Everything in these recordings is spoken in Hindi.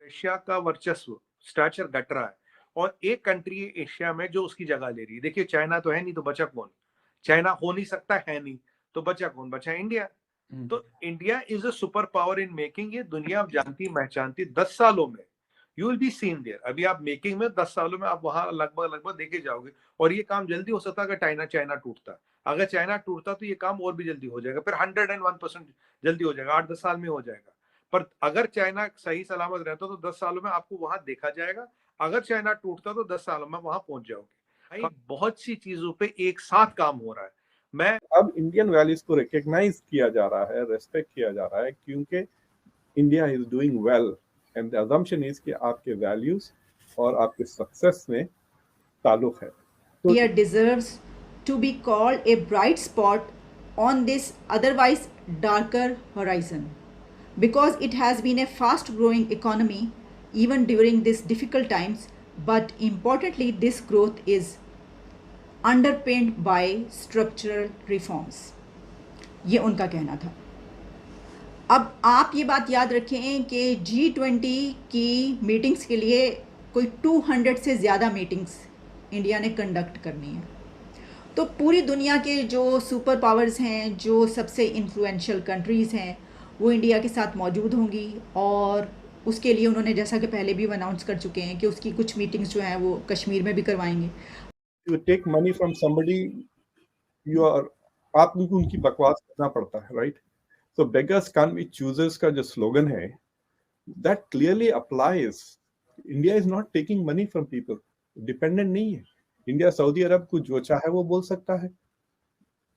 एशिया का वर्चस्व स्टैचर घट रहा है और एक कंट्री एशिया में जो उसकी जगह ले रही है। देखिए चाइना तो है नहीं, तो बचा कौन? चाइना हो नहीं सकता है नहीं, तो बचा कौन? बचा इंडिया। तो India is a super power in making. ये दुनिया आप जानती पहचानती। 10 सालों में you will be seen there. अभी आप मेकिंग में 10 सालों में आप वहां लगभग देखे जाओगे। और ये काम जल्दी हो सकता है अगर चाइना टूटता। अगर चाइना टूटता तो ये काम और भी जल्दी हो जाएगा, फिर 101% जल्दी हो जाएगा, 8-10 साल में हो जाएगा। पर अगर चाइना सही सलामत रहता तो 10 सालों में आपको वहां देखा जाएगा। अगर चाइना टूटता तो 10 सालों में वहां पहुंच जाओगे। भाई बहुत सी चीजों पे एक साथ काम हो रहा है। मैं अब इंडियन वैल्यूज को रिकॉग्नाइज किया जा रहा है, रेस्पेक्ट किया जा रहा है, क्योंकि India is doing well and the assumption is कि आपके वैल्यूज और आपके सक्सेस में ताल्लुक है। India deserves to be called a bright spot on this otherwise darker horizon because it has been a fast growing economy even during these difficult times, but importantly this growth is underpinned by structural reforms. ये उनका कहना था। अब आप ये बात याद रखें कि G20 की मीटिंग्स के लिए कोई 200 से ज़्यादा मीटिंग्स इंडिया ने कंडक्ट करनी है। तो पूरी दुनिया के जो सुपर पावर्स हैं, जो सबसे इन्फ्लुएंशियल कंट्रीज़ हैं, वो इंडिया के साथ मौजूद होंगी। और उसके लिए उन्होंने जैसा कि पहले भी अनाउंस कर चुके हैं कि उसकी कुछ मीटिंग्स जो हैं वो कश्मीर में भी करवाएंगे। You take money from somebody, आपको उनकी बकवास करना पड़ता है, right? So beggars can't be choosers का जो स्लोगन है, that clearly applies. India is not taking money from people. Dependent नहीं है। इंडिया सऊदी अरब को जो चाहे वो बोल सकता है।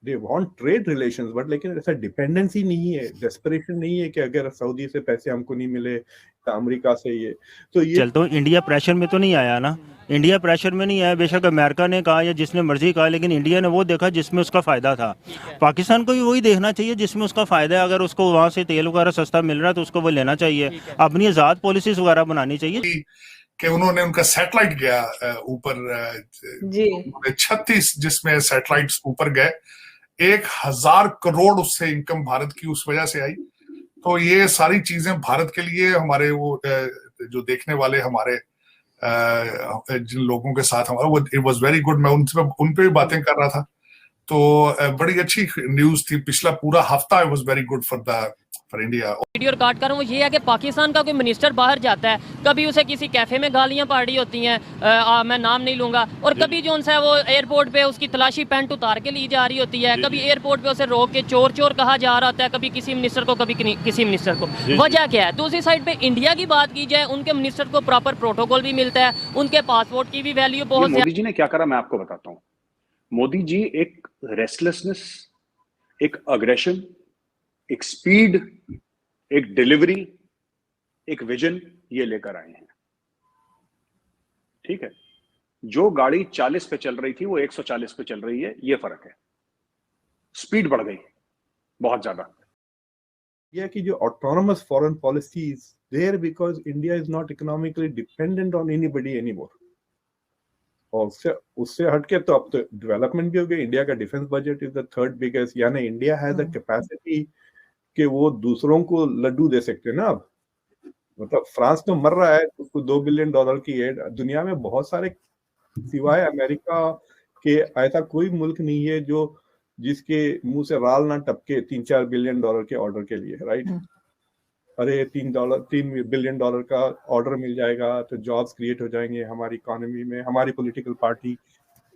They want trade relations, but लेकिन ऐसा डिपेंडेंसी नहीं है, डेस्परेशन नहीं है कि अगर सऊदी से पैसे हमको नहीं मिले तो अमेरिका से ये तो ये चलते इंडिया प्रेशर में तो नहीं आया ना। इंडिया प्रेशर में नहीं आया। बेशक अमेरिका ने कहा या जिसने मर्जी कहा, लेकिन इंडिया ने वो देखा जिसमें उसका फ़ायदा था। पाकिस्तान को भी वही देखना चाहिए जिसमें उसका फ़ायदा है। अगर उसको वहाँ से तेल वगैरह सस्ता मिल रहा है तो उसको वो लेना चाहिए। अपनी आज़ाद पॉलिसीज़ वगैरह बनानी चाहिए। कि उन्होंने उनका सैटेलाइट गया ऊपर 36 जिसमें सैटेलाइट्स ऊपर गए, 1000 करोड़ उससे इनकम भारत की उस वजह से आई। तो ये सारी चीजें भारत के लिए हमारे वो जो देखने वाले हमारे जिन लोगों के साथ हमारा वो इट वाज वेरी गुड। मैं उन पे भी बातें कर रहा था, तो बड़ी अच्छी न्यूज थी। पिछला पूरा हफ्ता it was very good for India. Video record कर रहा हूँ, ये है कि पाकिस्तान का कोई मिनिस्टर बाहर जाता है, कभी उसे किसी कैफे में गालियां पड़ी होती हैं, मैं नाम नहीं लूंगा, और कभी जो उनसे वो एयरपोर्ट पे उसकी तलाशी पैंट उतार के ली जा रही होती है, कभी एयरपोर्ट पे उसे रोक के चोर चोर कहा जा रहा होता है, कभी किसी मिनिस्टर को, कभी किसी मिनिस्टर को। वजह क्या है? दूसरी साइड पे इंडिया की बात की जाए, उनके मिनिस्टर को प्रॉपर प्रोटोकॉल भी मिलता है, उनके पासपोर्ट की भी वैल्यू बहुत। मोदी जी ने क्या करा मैं आपको बताता हूँ। मोदी जी एक रेस्टलेसनेस, एक अग्रेशन, एक स्पीड, एक डिलीवरी, एक विजन ये लेकर आए हैं। ठीक है, जो गाड़ी 40 पे चल रही थी वो 140 पे चल रही है, ये फर्क है। स्पीड बढ़ गई बहुत ज्यादा। यह कि जो autonomous foreign policy is there because India is not economically dependent on anybody anymore. और उससे हटके तो अब तो डेवलपमेंट भी हो गई। इंडिया का defence budget is the 3rd biggest, यानी इंडिया हैज द कैपेसिटी कि वो दूसरों को लड्डू दे सकते हैं ना। अब मतलब फ्रांस तो मर रहा है, उसको $2 बिलियन की एड। दुनिया में बहुत सारे सिवाय अमेरिका के ऐसा कोई मुल्क नहीं है जो जिसके मुंह से राल ना टपके 3-4 बिलियन डॉलर के ऑर्डर के लिए, राइट? अरे $3 बिलियन का ऑर्डर मिल जाएगा तो जॉब्स क्रिएट हो जाएंगे हमारी इकोनॉमी में, हमारी पॉलिटिकल पार्टी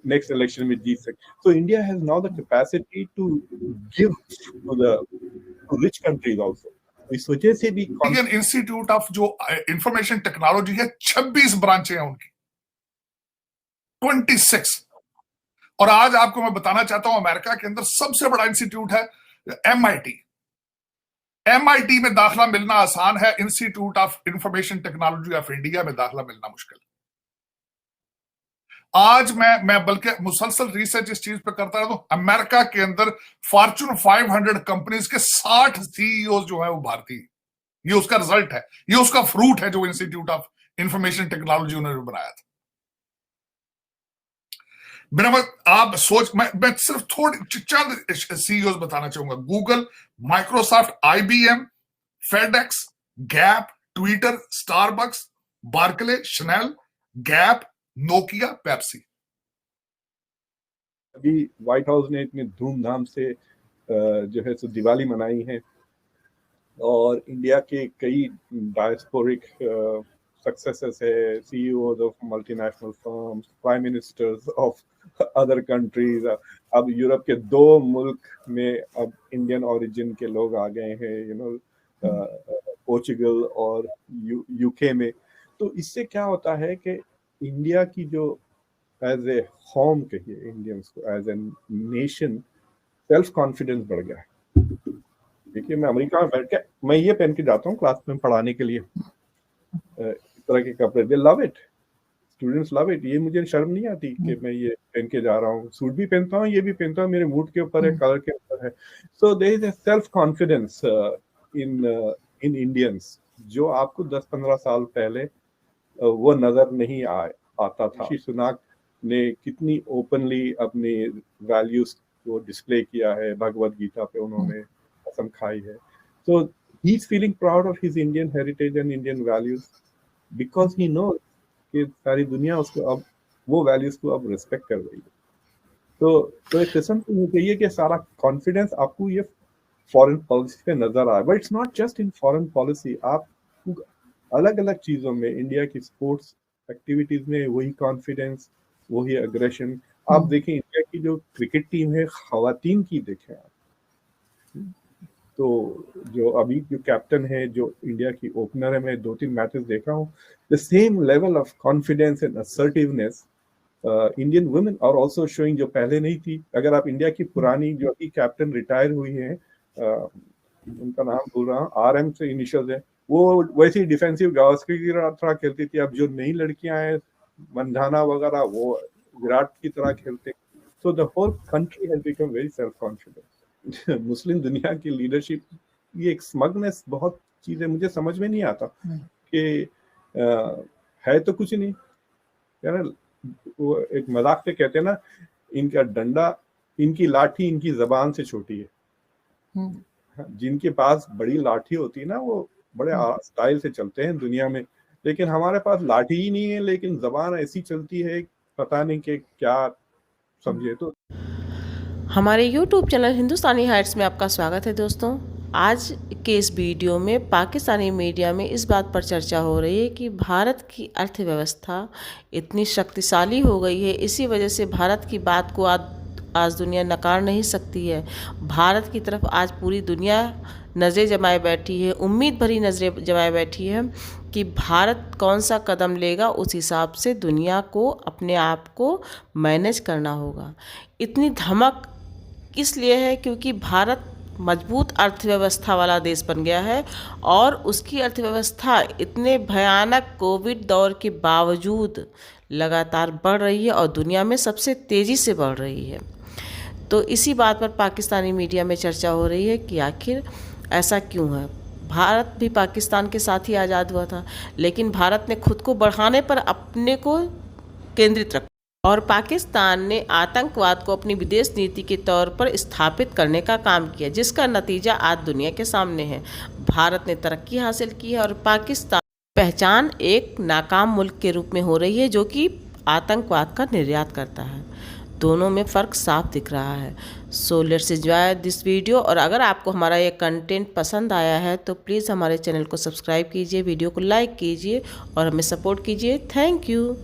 नेक्स्ट इलेक्शन में जीत सकती। तो India has now the capacity to give to the rich countries also. इस वजह से भी इंडियन इंस्टीट्यूट ऑफ जो इंफॉर्मेशन टेक्नोलॉजी है, 26 ब्रांचें हैं उनकी, 26। और आज आपको मैं बताना चाहता हूं, अमेरिका के अंदर सबसे बड़ा इंस्टीट्यूट है MIT। MIT में दाखिला मिलना आसान है, institute of information technology of India में दाखिला मिलना मुश्किल। आज मैं बल्कि मुसलसल रिसर्च इस चीज पे करता रहता हूं। अमेरिका के अंदर फॉर्च्यून 500 कंपनीज के 60 CEO जो है वो भारतीय। ये उसका रिजल्ट है, ये उसका फ्रूट है जो इंस्टीट्यूट ऑफ इंफॉर्मेशन टेक्नोलॉजी उन्होंने बनाया था। आप सोच, मैं सिर्फ थोड़ी चंद CEOs बताना चाहूंगा। Google, Microsoft, IBM, FedEx, Gap, Twitter, Starbucks, Barclay, Chanel, Gap, Nokia, Pepsi. अभी व्हाइट हाउस ने इतने धूमधाम से जो है सो दिवाली मनाई है, और इंडिया के कई डायस्पोरिक सक्सेसेस है, CEOs of multinational firms, prime ministers of other countries. अब यूरोप के 2 मुल्क में अब इंडियन ओरिजिन के लोग आ गए हैं, पोर्चुगल और यूके में। तो इससे क्या होता है कि इंडिया की जो एज ए होम कहिए, इंडियंस को as a nation self confidence बढ़ गया है। देखिए, मैं अमेरिका में बैठ के मैं ये पहन के जाता हूँ क्लास में पढ़ाने के लिए, इस तरह के कपड़े, दे love it, students love it. ये मुझे शर्म नहीं आती कि मैं ये पहन के जा रहा हूँ, सूट भी पहनता हूँ, ये भी पहनता हूँ, मेरे मूड के ऊपर है, कलर के ऊपर है। So there is a self confidence in Indians, जो आपको 10-15 साल पहले वो नजर नहीं आता था। ऋषि सुनाक ने कितनी ओपनली अपनी वैल्यूज को डिस्प्ले किया है, भगवत गीता पे उन्होंने कसम खाई है। So he's feeling proud of his Indian heritage and Indian values because he knows कि सारी दुनिया उसको अब वो वैल्यूज को अब रिस्पेक्ट कर रही है। तो एक किस्म से ये चाहिए कि सारा कॉन्फिडेंस आपको ये फॉरेन पॉलिसी पे नजर आए, but it's not just in foreign policy. आप अलग अलग चीजों में, इंडिया की स्पोर्ट्स एक्टिविटीज में वही कॉन्फिडेंस, वही अग्रेशन। आप देखें इंडिया की जो क्रिकेट टीम है खवातीन की, देखें आप, तो जो अभी जो कैप्टन है, जो इंडिया की ओपनर है, मैं 2-3 मैचेस देख रहा हूँ, the same level of confidence and assertiveness Indian women are also showing, जो पहले नहीं थी। अगर आप इंडिया की पुरानी जो अभी कैप्टन रिटायर हुई है, उनका नाम भूल रहा हूँ, RM से इनिशियल है, वो वैसी डिफेंसिव गावस्कर की तरह खेलती थी। अब जो नई लड़कियां हैं, मंधाना वगैरह, वो विराट की तरह खेलते। So the whole country has become very self confident. Muslim दुनिया की लीडरशिप, ये एक स्मगनेस, बहुत चीजें मुझे समझ में नहीं आता कि है तो कुछ नहीं यार। वो एक मजाक पे कहते हैं ना, इनका डंडा, इनकी लाठी इनकी जबान से छोटी है। जिनके पास बड़ी लाठी होती है ना, वो बड़े स्टाइल से चलते हैं दुनिया में, लेकिन हमारे पास लाठी ही नहीं है, लेकिन जबान ऐसी चलती है, पता नहीं कि क्या समझे। तो हमारे YouTube चैनल हिंदुस्तानी हाइट्स में आपका स्वागत है दोस्तों। आज के इस वीडियो में पाकिस्तानी मीडिया में इस बात पर चर्चा हो रही है कि भारत की अर्थव्यवस्था इतनी शक्तिशाली हो गई है, इसी वजह से भारत की बात को आज दुनिया नकार नहीं सकती है। भारत की तरफ आज पूरी दुनिया नज़रें जमाए बैठी है, उम्मीद भरी नज़रें जमाए बैठी है कि भारत कौन सा कदम लेगा, उस हिसाब से दुनिया को अपने आप को मैनेज करना होगा। इतनी धमक इसलिए है क्योंकि भारत मजबूत अर्थव्यवस्था वाला देश बन गया है, और उसकी अर्थव्यवस्था इतने भयानक कोविड दौर के बावजूद लगातार बढ़ रही है और दुनिया में सबसे तेज़ी से बढ़ रही है। तो इसी बात पर पाकिस्तानी मीडिया में चर्चा हो रही है कि आखिर ऐसा क्यों है। भारत भी पाकिस्तान के साथ ही आज़ाद हुआ था, लेकिन भारत ने खुद को बढ़ाने पर अपने को केंद्रित रखा, और पाकिस्तान ने आतंकवाद को अपनी विदेश नीति के तौर पर स्थापित करने का काम किया, जिसका नतीजा आज दुनिया के सामने है। भारत ने तरक्की हासिल की है और पाकिस्तान पहचान एक नाकाम मुल्क के रूप में हो रही है, जो कि आतंकवाद का निर्यात करता है। दोनों में फ़र्क साफ दिख रहा है। So let's enjoy this video. और अगर आपको हमारा ये कंटेंट पसंद आया है तो प्लीज़ हमारे चैनल को सब्सक्राइब कीजिए, वीडियो को लाइक कीजिए और हमें सपोर्ट कीजिए। Thank you.